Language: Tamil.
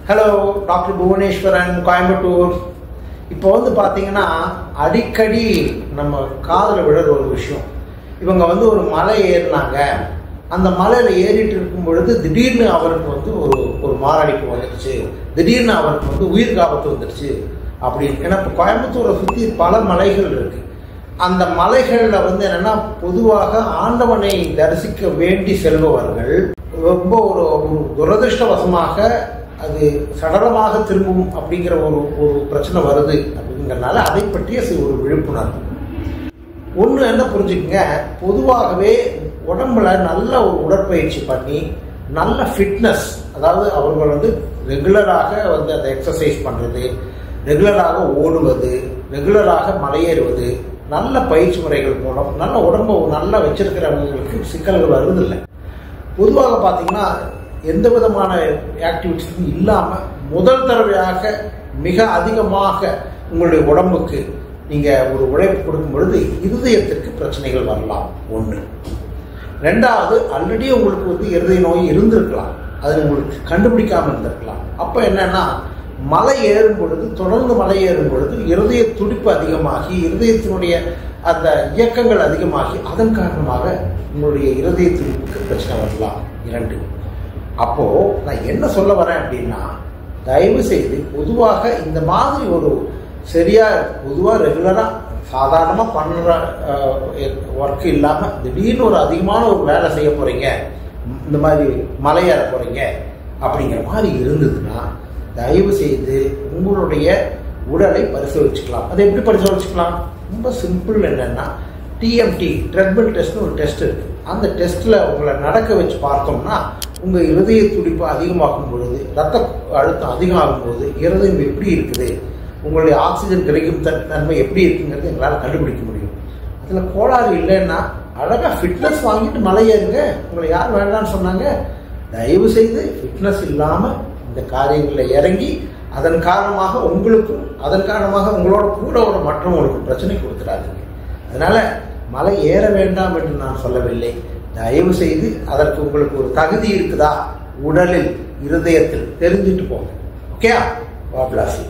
Hello, doctor Bhuvaneswaran, Coimbatore. இப்போ பார்த்தீங்கன்னா அடிக்கடி நம்ம காதில் விழுற ஒரு விஷயம், இவங்க ஒரு மலை ஏறினாங்க, அந்த மலையில் ஏறிட்டு இருக்கும் பொழுது திடீர்னு அவருக்கு ஒரு மாரடைப்பு வந்துடுச்சு, திடீர்னு அவருக்கு உயிர் காபத்து வந்துடுச்சு அப்படின்னு. ஏன்னா இப்போ கோயம்புத்தூரை சுற்றி பல மலைகள் இருக்கு. அந்த மலைகளில் என்னன்னா பொதுவாக ஆண்டவனை தரிசிக்க வேண்டி செல்பவர்கள் ரொம்ப ஒரு துரதிருஷ்டவசமாக அது சடலமாக திரும்பும் அப்படிங்கிற ஒரு பிரச்சனை வருது அப்படிங்கிறதுனால அதை பற்றிய ஒரு விழிப்புணர்வு. ஒன்று என்ன புரிஞ்சுக்கங்க, பொதுவாகவே உடம்புல நல்ல ஒரு உடற்பயிற்சி பண்ணி நல்ல ஃபிட்னஸ், அதாவது அவர்கள் ரெகுலராக அந்த எக்ஸசைஸ் பண்ணுறது, ரெகுலராக ஓடுவது, ரெகுலராக மலையேறுவது, நல்ல பயிற்சி முறைகள் மூலம் நல்ல உடம்பு நல்லா வச்சிருக்கிறவங்களுக்கு சிக்கல்கள் வருவதில்லை. பொதுவாக பார்த்தீங்கன்னா எந்த விதமான ஆக்டிவிட்டிஸும் இல்லாமல் முதல் தடவையாக மிக அதிகமாக உங்களுடைய உடம்புக்கு நீங்கள் ஒரு உழைப்பு கொடுக்கும் பொழுது இருதயத்திற்கு பிரச்சனைகள் வரலாம். ஒன்று. ரெண்டாவது, ஆல்ரெடி உங்களுக்கு இருதய நோய் இருந்திருக்கலாம், அது உங்களுக்கு கண்டுபிடிக்காமல் இருந்திருக்கலாம். அப்போ என்னன்னா மலை ஏறும் பொழுது, தொடர்ந்து மலை ஏறும் பொழுது இருதய துடிப்பு அதிகமாகி இருதயத்தினுடைய அந்த இயக்கங்கள் அதிகமாகி அதன் காரணமாக உங்களுடைய இருதய துடிப்புக்கு பிரச்சனை வரலாம். 2. அப்போ நான் என்ன சொல்ல வரேன் அப்படின்னா, தயவு செய்து பொதுவாக இந்த மாதிரி ஒரு சரியா பொதுவாக ரெகுலரா சாதாரணமா பண்ணுற ஒர்க் இல்லாம திடீர்னு ஒரு அதிகமான ஒரு வேலை செய்ய போறீங்க, இந்த மாதிரி மலையேற போறீங்க அப்படிங்கிற மாதிரி இருந்ததுன்னா தயவு செய்து உங்களுடைய உடலை பரிசோதிச்சுக்கலாம். அதை எப்படி பரிசோதிச்சுக்கலாம்? ரொம்ப சிம்பிள். என்னன்னா டிஎம்டி, ட்ரெட்மில் டெஸ்ட்னு ஒரு டெஸ்ட் இருக்கு. அந்த டெஸ்ட்ல உங்களை நடக்க வச்சு பார்த்தோம்னா உங்க இருதய துடிப்பு அதிகமாகும் பொழுது, ரத்த அழுத்தம் அதிகமாகும் போது இருதயம் எப்படி இருக்குது, உங்களுடைய ஆக்சிஜன் கிடைக்கும் தன்மை எப்படி இருக்குங்கிறது எங்களால் கண்டுபிடிக்க முடியும். அதில் கோளாறு இல்லைன்னா அழகா ஃபிட்னஸ் வாங்கிட்டு மலை ஏறுங்க. உங்களை யார் வேண்டாம்னு சொன்னாங்க? தயவு செய்து ஃபிட்னஸ் இல்லாமல் இந்த காரியங்களில் இறங்கி அதன் காரணமாக உங்களுக்கும் அதன் காரணமாக உங்களோட கூட ஒரு மற்றவங்களுக்கு பிரச்சனை கொடுத்துடாதீங்க. அதனால மலை ஏற வேண்டாம் என்று நான் சொல்லவில்லை. தயவு செய்து அதற்கு உங்களுக்கு ஒரு தகுதி இருக்குதா உடலில், இருதயத்தில் தெரிஞ்சுட்டு போங்க. Okay, God bless you.